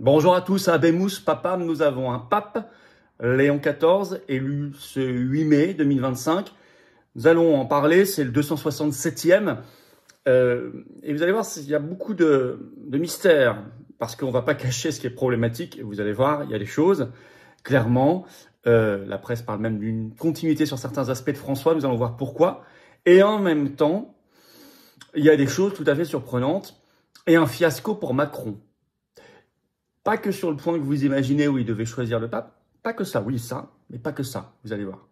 Bonjour à tous, Habemus Papam, nous avons un pape, Léon XIV, élu ce 8 mai 2025. Nous allons en parler, c'est le 267e. Et vous allez voir, il y a beaucoup de mystères, parce qu'on ne va pas cacher ce qui est problématique. Et vous allez voir, il y a des choses, clairement. La presse parle même d'une continuité sur certains aspects de François, nous allons voir pourquoi. Et en même temps, il y a des choses tout à fait surprenantes et un fiasco pour Macron. Pas que sur le point que vous imaginez où il devait choisir le pape, pas que ça, oui ça, mais pas que ça, vous allez voir.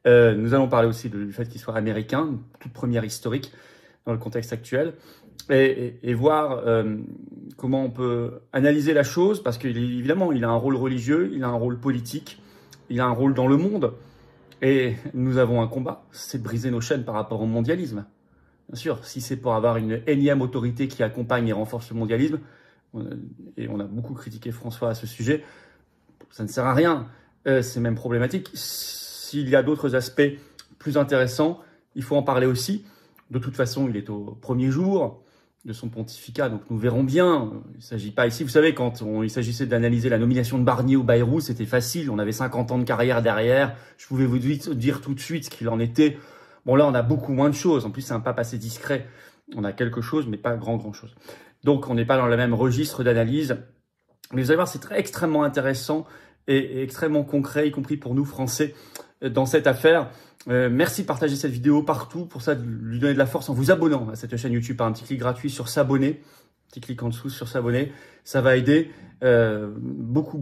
Nous allons parler aussi du fait qu'il soit américain, une toute première historique dans le contexte actuel, et voir comment on peut analyser la chose, parce qu'évidemment, il a un rôle religieux, il a un rôle politique, il a un rôle dans le monde, et nous avons un combat, c'est de briser nos chaînes par rapport au mondialisme. Bien sûr, si c'est pour avoir une énième autorité qui accompagne et renforce le mondialisme, et on a beaucoup critiqué François à ce sujet, ça ne sert à rien, c'est même problématique. S'il y a d'autres aspects plus intéressants, il faut en parler aussi. De toute façon, il est au premier jour de son pontificat, donc nous verrons bien. Il ne s'agit pas ici, vous savez, quand il s'agissait d'analyser la nomination de Barnier ou Bayrou, c'était facile, on avait 50 ans de carrière derrière, je pouvais vous dire tout de suite ce qu'il en était. Bon là, on a beaucoup moins de choses, en plus c'est un pape assez discret, on a quelque chose, mais pas grand chose. Donc, on n'est pas dans le même registre d'analyse. Mais vous allez voir, c'est extrêmement intéressant et extrêmement concret, y compris pour nous, Français, dans cette affaire. Merci de partager cette vidéo partout. Pour ça, de lui donner de la force en vous abonnant à cette chaîne YouTube par un petit clic gratuit sur s'abonner. Petit clic en dessous sur s'abonner. Ça va aider beaucoup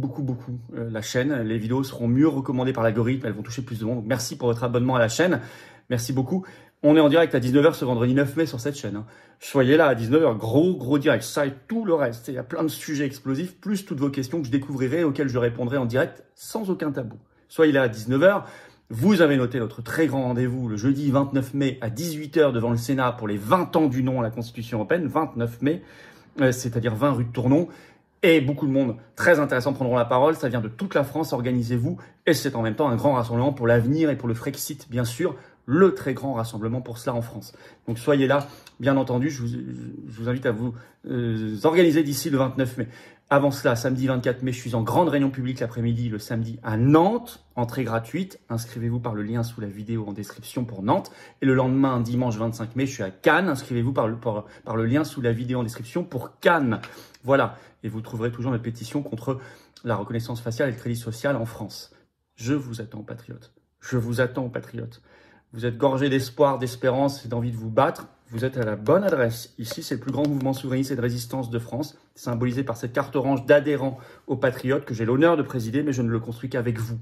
la chaîne. Les vidéos seront mieux recommandées par l'algorithme. Elles vont toucher plus de monde. Donc, merci pour votre abonnement à la chaîne. Merci beaucoup. On est en direct à 19h ce vendredi 9 mai sur cette chaîne. Soyez là à 19h, gros direct. Ça et tout le reste. Il y a plein de sujets explosifs, plus toutes vos questions que je découvrirai, auxquelles je répondrai en direct sans aucun tabou. Soyez là à 19h. Vous avez noté notre très grand rendez-vous le jeudi 29 mai à 18h devant le Sénat pour les 20 ans du non à la Constitution européenne. 29 mai, c'est-à-dire 20 rue de Tournon. Et beaucoup de monde très intéressant prendront la parole. Ça vient de toute la France. Organisez-vous. Et c'est en même temps un grand rassemblement pour l'avenir et pour le Frexit, bien sûr. Le très grand rassemblement pour cela en France. Donc soyez là, bien entendu, je vous invite à vous organiser d'ici le 29 mai. Avant cela, samedi 24 mai, je suis en grande réunion publique l'après-midi, le samedi à Nantes, entrée gratuite. Inscrivez-vous par le lien sous la vidéo en description pour Nantes. Et le lendemain, dimanche 25 mai, je suis à Cannes. Inscrivez-vous par le lien sous la vidéo en description pour Cannes. Voilà, et vous trouverez toujours notre pétition contre la reconnaissance faciale et le crédit social en France. Je vous attends, patriotes. Je vous attends, patriotes. Vous êtes gorgé d'espoir, d'espérance et d'envie de vous battre. Vous êtes à la bonne adresse. Ici, c'est le plus grand mouvement souverainiste et de résistance de France, symbolisé par cette carte orange d'adhérents aux patriotes que j'ai l'honneur de présider, mais je ne le construis qu'avec vous.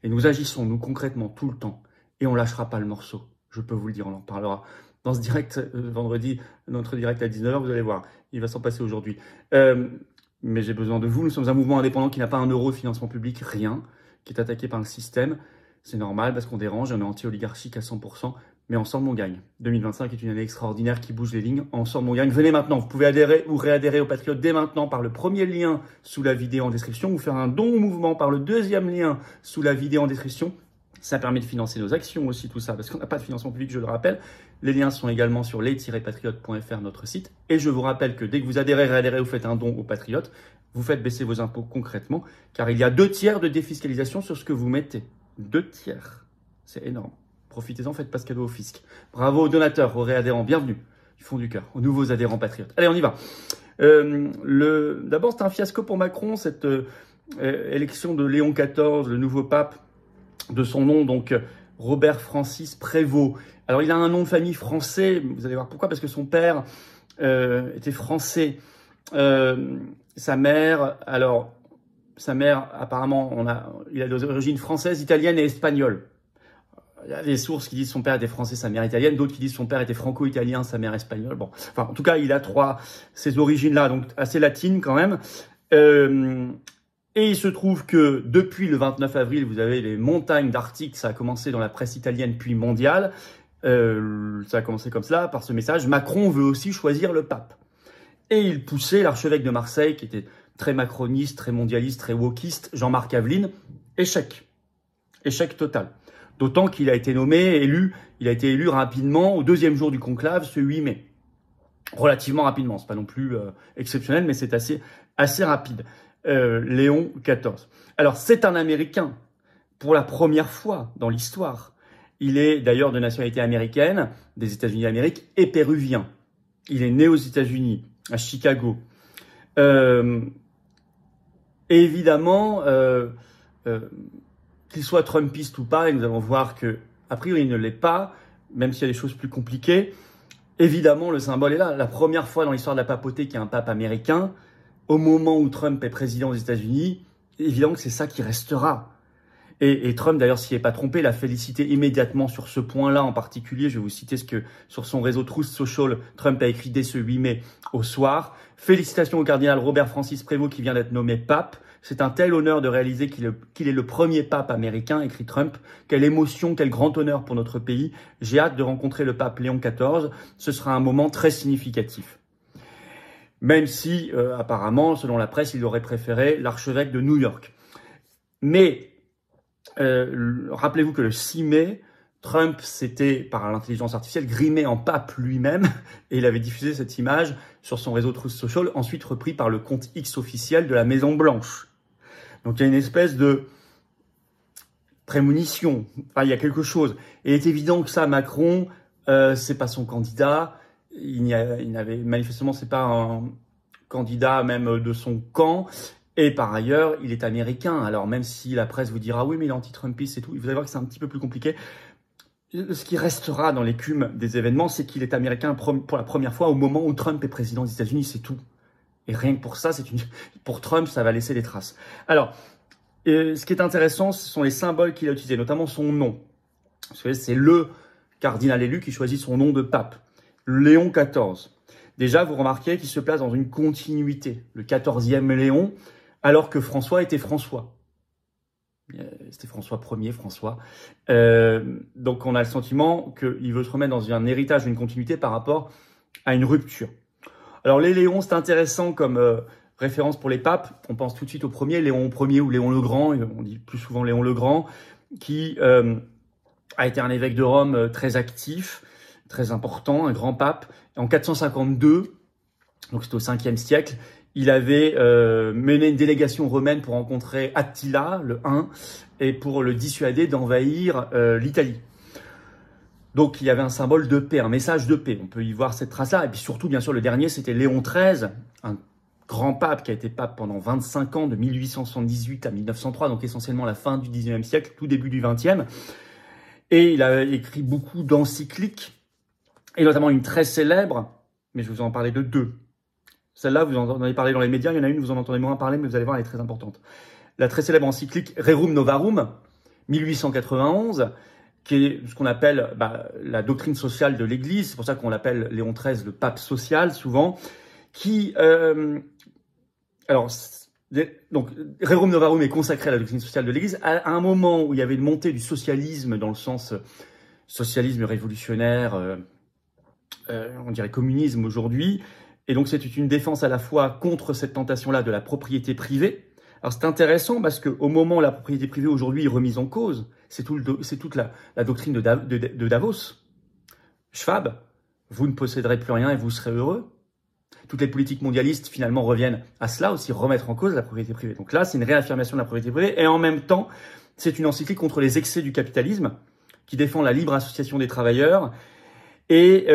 Et nous agissons, nous, concrètement, tout le temps. Et on lâchera pas le morceau. Je peux vous le dire, on en parlera dans ce direct vendredi, notre direct à 19h, vous allez voir. Il va s'en passer aujourd'hui. Mais j'ai besoin de vous. Nous sommes un mouvement indépendant qui n'a pas un euro de financement public, rien, qui est attaqué par le système. C'est normal parce qu'on dérange, on est anti-oligarchique à 100%, mais ensemble on gagne. 2025 est une année extraordinaire qui bouge les lignes, ensemble on gagne. Venez maintenant, vous pouvez adhérer ou réadhérer aux Patriotes dès maintenant par le premier lien sous la vidéo en description, ou faire un don au mouvement par le deuxième lien sous la vidéo en description. Ça permet de financer nos actions aussi, tout ça, parce qu'on n'a pas de financement public, je le rappelle. Les liens sont également sur les-patriotes.fr, notre site. Et je vous rappelle que dès que vous adhérez, réadhérez, vous faites un don aux Patriotes, vous faites baisser vos impôts concrètement, car il y a 2/3 de défiscalisation sur ce que vous mettez. 2/3. C'est énorme. Profitez-en, faites pas ce cadeau au fisc. Bravo aux donateurs, aux réadhérents, bienvenue du fond du cœur, aux nouveaux adhérents patriotes. Allez, on y va. D'abord, c'est un fiasco pour Macron, cette élection de Léon XIV, le nouveau pape, de son nom, donc Robert Francis Prévost. Alors, il a un nom de famille français, vous allez voir pourquoi, parce que son père était français. Sa mère, apparemment, il a des origines françaises, italiennes et espagnoles. Il y a des sources qui disent que son père était français, sa mère italienne, d'autres qui disent que son père était franco-italien, sa mère espagnole. Bon, enfin, en tout cas, il a ces origines-là, donc assez latines quand même. Et il se trouve que depuis le 29 avril, vous avez les montagnes d'articles, ça a commencé dans la presse italienne puis mondiale. Ça a commencé comme cela, par ce message. Macron veut aussi choisir le pape. Et il poussait l'archevêque de Marseille, qui était très macroniste, très mondialiste, très wokiste, Jean-Marc Aveline. Échec. Échec total. D'autant qu'il a été il a été élu rapidement au deuxième jour du conclave, ce 8 mai. Relativement rapidement, c'est pas non plus exceptionnel, mais c'est assez rapide. Léon XIV. Alors, c'est un Américain, pour la première fois dans l'histoire. Il est d'ailleurs de nationalité américaine, des États-Unis d'Amérique, et péruvien. Il est né aux États-Unis, à Chicago. Et évidemment, qu'il soit trumpiste ou pas, et nous allons voir que, a priori, il ne l'est pas, même s'il y a des choses plus compliquées. Évidemment, le symbole est là. La première fois dans l'histoire de la papauté qu'il y a un pape américain, au moment où Trump est président aux États-Unis, évidemment que c'est ça qui restera. Et Trump, d'ailleurs, s'y est pas trompé, l'a félicité immédiatement sur ce point-là en particulier. Je vais vous citer ce que, sur son réseau Truth Social, Trump a écrit dès ce 8 mai au soir. Félicitations au cardinal Robert Francis Prévost qui vient d'être nommé pape. C'est un tel honneur de réaliser qu'il est le premier pape américain, écrit Trump. Quelle émotion, quel grand honneur pour notre pays. J'ai hâte de rencontrer le pape Léon XIV. Ce sera un moment très significatif. Même si, apparemment, selon la presse, il aurait préféré l'archevêque de New York. Mais, rappelez-vous que le 6 mai, Trump s'était, par l'intelligence artificielle, grimé en pape lui-même et il avait diffusé cette image sur son réseau Truth Social, ensuite repris par le compte X officiel de la Maison Blanche. Donc il y a une espèce de prémonition, enfin il y a quelque chose. Et il est évident que ça, Macron, c'est pas son candidat. Il n'avait manifestement, c'est pas un candidat même de son camp. Et par ailleurs, il est américain. Alors même si la presse vous dira oui, mais il est anti-Trumpiste et tout, vous allez voir que c'est un petit peu plus compliqué. Ce qui restera dans l'écume des événements, c'est qu'il est américain pour la première fois au moment où Trump est président des États-Unis, c'est tout. Et rien que pour ça, pour Trump, ça va laisser des traces. Alors, ce qui est intéressant, ce sont les symboles qu'il a utilisés, notamment son nom. Vous savez, c'est le cardinal élu qui choisit son nom de pape, Léon XIV. Déjà, vous remarquez qu'il se place dans une continuité, le 14e Léon, alors que François était François. C'était François Ier, François. Donc on a le sentiment qu'il veut se remettre dans un héritage, une continuité par rapport à une rupture. Alors les Léons, c'est intéressant comme référence pour les papes. On pense tout de suite au premier, Léon Ier ou Léon le Grand, on dit plus souvent Léon le Grand, qui a été un évêque de Rome très actif, très important, un grand pape. En 452, donc c'était au 5e siècle, il avait mené une délégation romaine pour rencontrer Attila, le Hun, et pour le dissuader d'envahir l'Italie. Donc il y avait un symbole de paix, un message de paix. On peut y voir cette trace-là. Et puis surtout, bien sûr, le dernier, c'était Léon XIII, un grand pape qui a été pape pendant 25 ans, de 1878 à 1903, donc essentiellement la fin du 19e siècle, tout début du 20e. Et il a écrit beaucoup d'encycliques, et notamment une très célèbre, mais je vais vous en parler de deux. Celle-là, vous en avez parlé dans les médias, il y en a une, vous en entendez moins parler, mais vous allez voir, elle est très importante. La très célèbre encyclique Rerum Novarum, 1891, qui est ce qu'on appelle la doctrine sociale de l'Église, c'est pour ça qu'on l'appelle Léon XIII le pape social, souvent, qui... donc, Rerum Novarum est consacré à la doctrine sociale de l'Église, à un moment où il y avait une montée du socialisme, dans le sens socialisme révolutionnaire, on dirait communisme aujourd'hui. Et donc, c'est une défense à la fois contre cette tentation-là de la propriété privée. Alors, c'est intéressant parce qu'au moment où la propriété privée aujourd'hui est remise en cause, c'est toute la doctrine de Davos. Schwab, vous ne posséderez plus rien et vous serez heureux. Toutes les politiques mondialistes, finalement, reviennent à cela aussi, remettre en cause la propriété privée. Donc là, c'est une réaffirmation de la propriété privée. Et en même temps, c'est une encyclique contre les excès du capitalisme qui défend la libre association des travailleurs et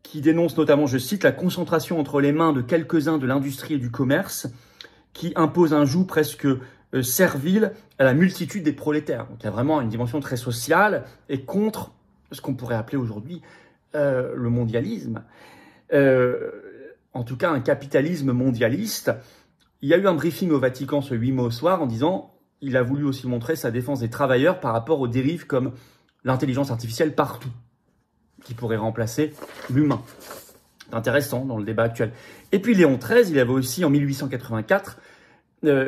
qui dénonce notamment, je cite, la concentration entre les mains de quelques-uns de l'industrie et du commerce qui impose un joug presque servile à la multitude des prolétaires. Donc il y a vraiment une dimension très sociale et contre ce qu'on pourrait appeler aujourd'hui le mondialisme. En tout cas, un capitalisme mondialiste. Il y a eu un briefing au Vatican ce 8 mai au soir en disant il a voulu aussi montrer sa défense des travailleurs par rapport aux dérives comme l'intelligence artificielle partout, qui pourrait remplacer l'humain. C'est intéressant dans le débat actuel. Et puis Léon XIII, il avait aussi en 1884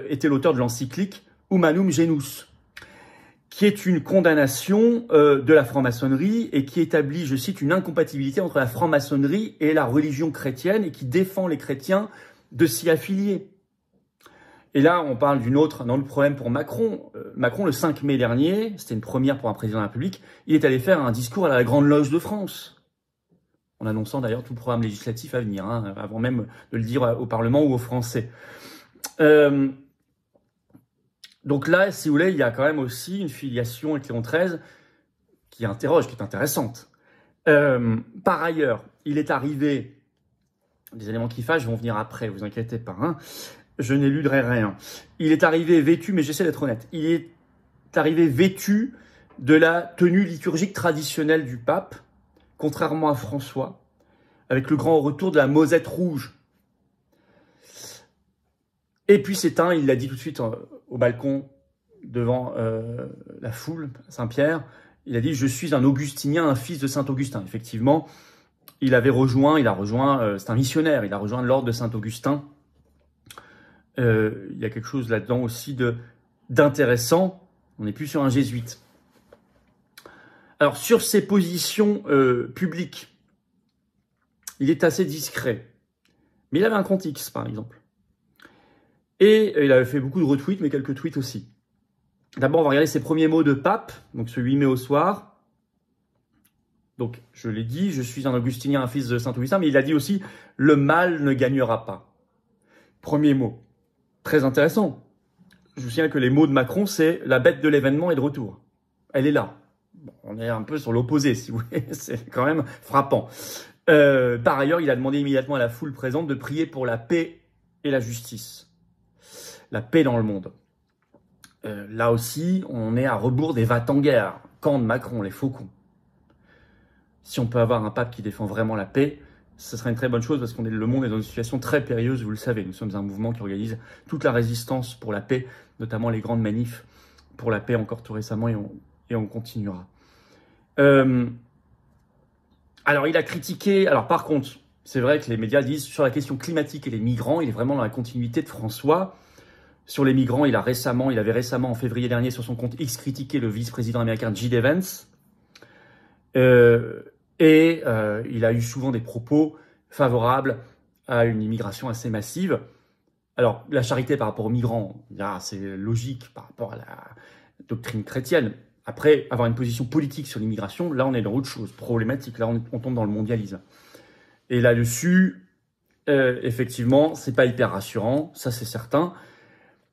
été l'auteur de l'encyclique Humanum Genus, qui est une condamnation de la franc-maçonnerie et qui établit, je cite, une incompatibilité entre la franc-maçonnerie et la religion chrétienne et qui défend les chrétiens de s'y affilier. Et là, on parle d'un autre problème pour Macron. Macron, le 5 mai dernier, c'était une première pour un président de la République, il est allé faire un discours à la Grande Loge de France, en annonçant d'ailleurs tout le programme législatif à venir, avant même de le dire au Parlement ou aux Français. Donc là, si vous voulez, il y a quand même aussi une filiation avec Léon XIII qui interroge, qui est intéressante. Par ailleurs, il est arrivé, des éléments qui fâchent vont venir après, vous inquiétez pas, hein. Je n'éluderai rien. Il est arrivé vêtu, mais j'essaie d'être honnête, il est arrivé vêtu de la tenue liturgique traditionnelle du pape, contrairement à François, avec le grand retour de la mosette rouge. Et puis il l'a dit tout de suite au balcon devant la foule, Saint-Pierre, il a dit « Je suis un augustinien, un fils de Saint-Augustin ». Effectivement, c'est un missionnaire, il a rejoint l'ordre de Saint-Augustin. Il y a quelque chose là-dedans aussi d'intéressant. On n'est plus sur un jésuite. Alors, sur ses positions publiques, il est assez discret. Mais il avait un compte X, par exemple. Et il avait fait beaucoup de retweets, mais quelques tweets aussi. D'abord, on va regarder ses premiers mots de pape, donc ce 8 mai au soir. Donc, je l'ai dit, je suis un augustinien, un fils de Saint-Augustin, mais il a dit aussi « le mal ne gagnera pas ». Premier mot. Très intéressant. Je vous signale que les mots de Macron, c'est « la bête de l'événement est de retour ». Elle est là. Bon, on est un peu sur l'opposé, si vous voulez. C'est quand même frappant. Par ailleurs, il a demandé immédiatement à la foule présente de prier pour la paix et la justice. La paix dans le monde. Là aussi, on est à rebours des va-t-en-guerre. Camp de Macron, les faucons. Si on peut avoir un pape qui défend vraiment la paix, ce serait une très bonne chose parce que le monde est dans une situation très périlleuse, vous le savez. Nous sommes un mouvement qui organise toute la résistance pour la paix, notamment les grandes manifs pour la paix encore tout récemment et on continuera. Alors, il a critiqué... Alors, par contre, c'est vrai que les médias disent sur la question climatique et les migrants, il est vraiment dans la continuité de François. Sur les migrants, il avait récemment, en février dernier, sur son compte X, critiqué le vice-président américain J.D. Vance. Il a eu souvent des propos favorables à une immigration assez massive. Alors, la charité par rapport aux migrants, c'est logique par rapport à la doctrine chrétienne. Après, avoir une position politique sur l'immigration, là, on est dans autre chose, problématique. Là, on tombe dans le mondialisme. Et là-dessus, effectivement, c'est pas hyper rassurant, ça c'est certain.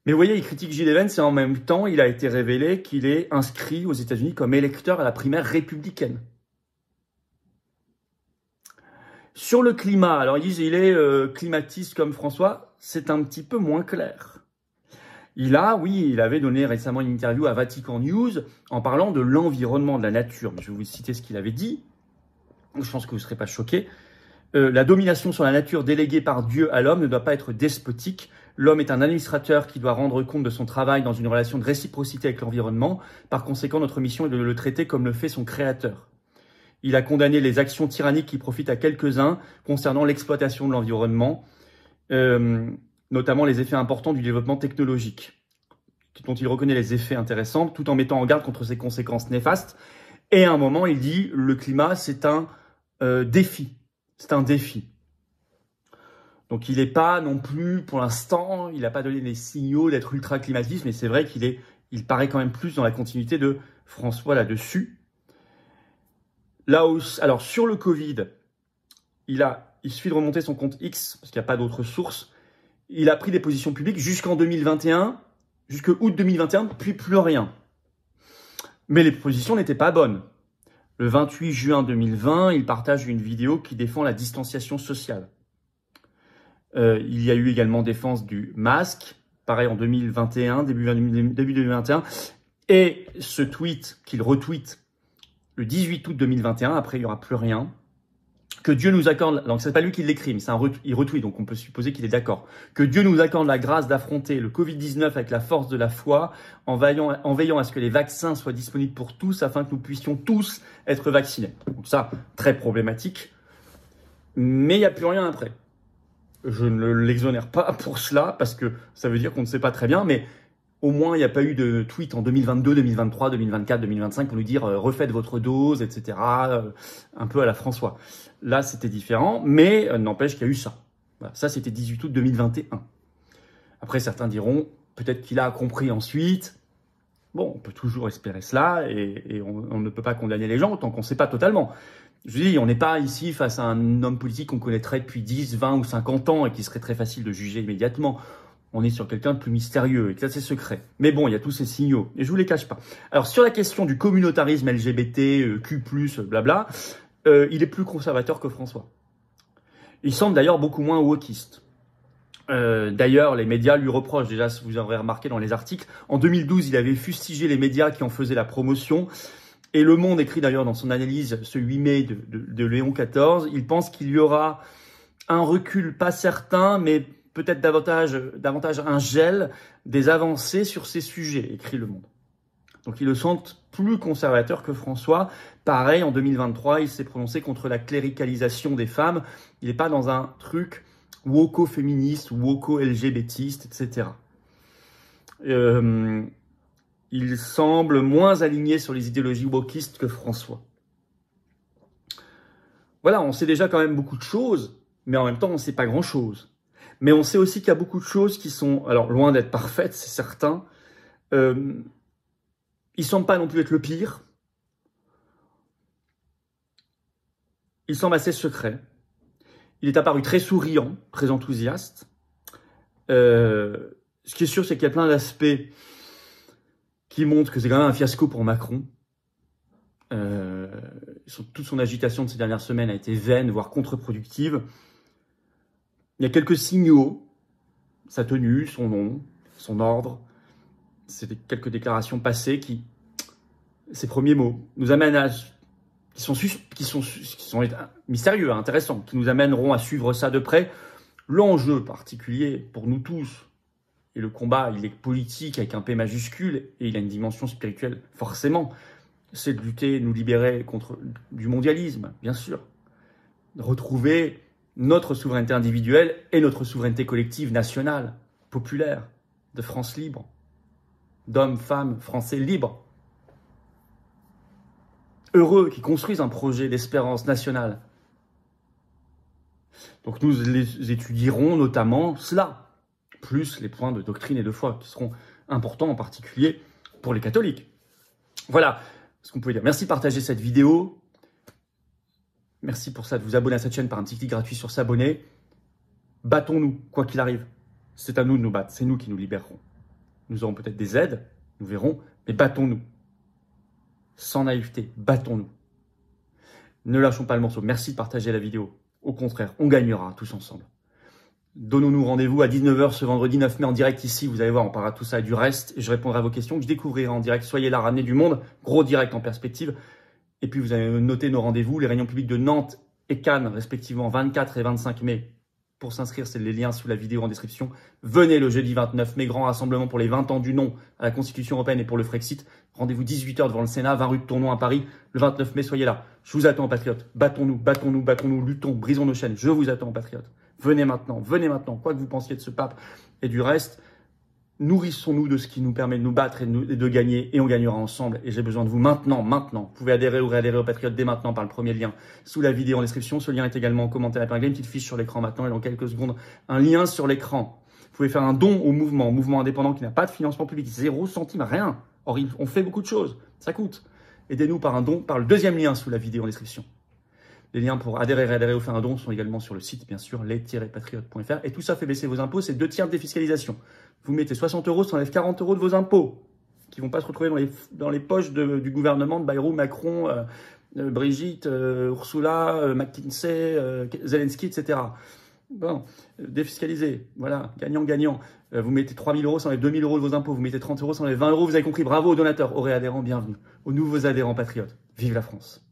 Mais vous voyez, il critique J.D. Vance et en même temps, il a été révélé qu'il est inscrit aux États-Unis comme électeur à la primaire républicaine. Sur le climat, alors ils disent il est climatiste comme François, c'est un petit peu moins clair. Il avait donné récemment une interview à Vatican News en parlant de l'environnement, de la nature. Je vais vous citer ce qu'il avait dit. Je pense que vous ne serez pas choqués. La domination sur la nature déléguée par Dieu à l'homme ne doit pas être despotique. L'homme est un administrateur qui doit rendre compte de son travail dans une relation de réciprocité avec l'environnement. Par conséquent, notre mission est de le traiter comme le fait son créateur. Il a condamné les actions tyranniques qui profitent à quelques-uns concernant l'exploitation de l'environnement, notamment les effets importants du développement technologique, dont il reconnaît les effets intéressants, tout en mettant en garde contre ses conséquences néfastes. Et à un moment, il dit « le climat, c'est un défi ». C'est un défi. Donc il n'est pas non plus, pour l'instant, il n'a pas donné les signaux d'être ultra-climatiste, mais c'est vrai il paraît quand même plus dans la continuité de François là-dessus. Là aussi, alors sur le Covid, il suffit de remonter son compte X, parce qu'il n'y a pas d'autres sources. Il a pris des positions publiques jusqu'en 2021, jusqu'au août 2021, puis plus rien. Mais les positions n'étaient pas bonnes. Le 28 juin 2020, il partage une vidéo qui défend la distanciation sociale. Il y a eu également défense du masque, pareil en 2021, début 2021. Et ce tweet qu'il retweet le 18 août 2021, après il n'y aura plus rien, que Dieu nous accorde, donc c'est pas lui qui l'écrit, mais il retweet, donc on peut supposer qu'il est d'accord, que Dieu nous accorde la grâce d'affronter le Covid-19 avec la force de la foi, en veillant à ce que les vaccins soient disponibles pour tous, afin que nous puissions tous être vaccinés. Donc ça, très problématique, mais il n'y a plus rien après. Je ne l'exonère pas pour cela, parce que ça veut dire qu'on ne sait pas très bien, mais au moins il n'y a pas eu de tweet en 2022, 2023, 2024, 2025 pour nous dire refaites votre dose, etc. Un peu à la François. Là, c'était différent, mais n'empêche qu'il y a eu ça. Voilà, ça, c'était 18 août 2021. Après, certains diront, peut-être qu'il a compris ensuite. Bon, on peut toujours espérer cela, et on ne peut pas condamner les gens tant qu'on ne sait pas totalement. Je dis, on n'est pas ici face à un homme politique qu'on connaîtrait depuis 10, 20 ou 50 ans et qui serait très facile de juger immédiatement. on est sur quelqu'un de plus mystérieux et que ça c'est secret. Mais bon, il y a tous ces signaux et je vous les cache pas. Alors sur la question du communautarisme LGBT, Q+, blabla, il est plus conservateur que François. Il semble d'ailleurs beaucoup moins wokiste. D'ailleurs, les médias lui reprochent, déjà, si vous aurez remarqué dans les articles, en 2012, il avait fustigé les médias qui en faisaient la promotion. Et Le Monde écrit d'ailleurs dans son analyse ce 8 mai de Léon XIV, il pense qu'il y aura un recul pas certain, mais peut-être davantage un gel des avancées sur ces sujets, écrit Le Monde. Donc ils le sentent plus conservateur que François. Pareil, en 2023, il s'est prononcé contre la cléricalisation des femmes. Il n'est pas dans un truc woko-féministe ou woko-LGBTiste, etc. Il semble moins aligné sur les idéologies wokistes que François. Voilà, on sait déjà quand même beaucoup de choses, mais en même temps, on ne sait pas grand-chose. Mais on sait aussi qu'il y a beaucoup de choses qui sont, alors loin d'être parfaites, c'est certain. Il ne semble pas non plus être le pire. Il semble assez secret. Il est apparu très souriant, très enthousiaste. Ce qui est sûr, c'est qu'il y a plein d'aspects qui montrent que c'est quand même un fiasco pour Macron. Toute son agitation de ces dernières semaines a été vaine, voire contre-productive. Il y a quelques signaux, sa tenue, son nom, son ordre. C'est quelques déclarations passées qui, ces premiers mots, nous amènent à... qui sont mystérieux, intéressants, qui nous amèneront à suivre ça de près. L'enjeu particulier pour nous tous, et le combat, il est politique avec un P majuscule, et il a une dimension spirituelle, forcément, c'est de lutter, nous libérer contre du mondialisme, bien sûr. De retrouver notre souveraineté individuelle et notre souveraineté collective nationale, populaire, de France libre, d'hommes, femmes, Français libres, heureux, qui construisent un projet d'espérance nationale. Donc nous les étudierons notamment cela, plus les points de doctrine et de foi qui seront importants en particulier pour les catholiques. Voilà ce qu'on pouvait dire. Merci de partager cette vidéo. Merci pour ça de vous abonner à cette chaîne par un petit clic gratuit sur s'abonner. Battons-nous, quoi qu'il arrive. C'est à nous de nous battre, c'est nous qui nous libérerons. Nous aurons peut-être des aides, nous verrons, mais battons-nous. Sans naïveté, battons-nous. Ne lâchons pas le morceau. Merci de partager la vidéo. Au contraire, on gagnera tous ensemble. Donnons-nous rendez-vous à 19 h ce vendredi 9 mai en direct ici. Vous allez voir, on parlera de tout ça et du reste. Et je répondrai à vos questions que je découvrirai en direct. Soyez là, ramenez du monde. Gros direct en perspective. Et puis vous allez noter nos rendez-vous. Les réunions publiques de Nantes et Cannes, respectivement 24 et 25 mai. Pour s'inscrire, c'est les liens sous la vidéo en description. Venez le jeudi 29 mai, grand rassemblement pour les 20 ans du non à la Constitution européenne et pour le Frexit. Rendez-vous 18 h devant le Sénat, 20 rue de Tournon à Paris. Le 29 mai, soyez là. Je vous attends, patriotes. Battons-nous, battons-nous, battons-nous, luttons, brisons nos chaînes. Je vous attends, patriotes. Venez maintenant, quoi que vous pensiez de ce pape et du reste. Nourrissons-nous de ce qui nous permet de nous battre et de gagner, et on gagnera ensemble. Et j'ai besoin de vous maintenant. Vous pouvez adhérer ou réadhérer aux Patriotes dès maintenant par le premier lien sous la vidéo en description. Ce lien est également en commentaire épinglé, une petite fiche sur l'écran maintenant et dans quelques secondes, un lien sur l'écran. Vous pouvez faire un don au mouvement indépendant qui n'a pas de financement public, 0 centime, rien. Or, on fait beaucoup de choses, ça coûte. Aidez-nous par un don, par le deuxième lien sous la vidéo en description. Les liens pour adhérer, réadhérer ou faire un don sont également sur le site, bien sûr, les-patriotes.fr. Et tout ça fait baisser vos impôts, c'est 2 tiers de défiscalisation. Vous mettez 60 €, ça enlève 40 € de vos impôts, qui ne vont pas se retrouver dans les poches du gouvernement de Bayrou, Macron, Brigitte, Ursula, McKinsey, Zelensky, etc. Bon, défiscalisé, voilà, gagnant-gagnant. Vous mettez 3 000 €, ça enlève 2 000 € de vos impôts. Vous mettez 30 €, ça enlève 20 €, vous avez compris. Bravo aux donateurs, aux réadhérents, bienvenue. Aux nouveaux adhérents patriotes. Vive la France!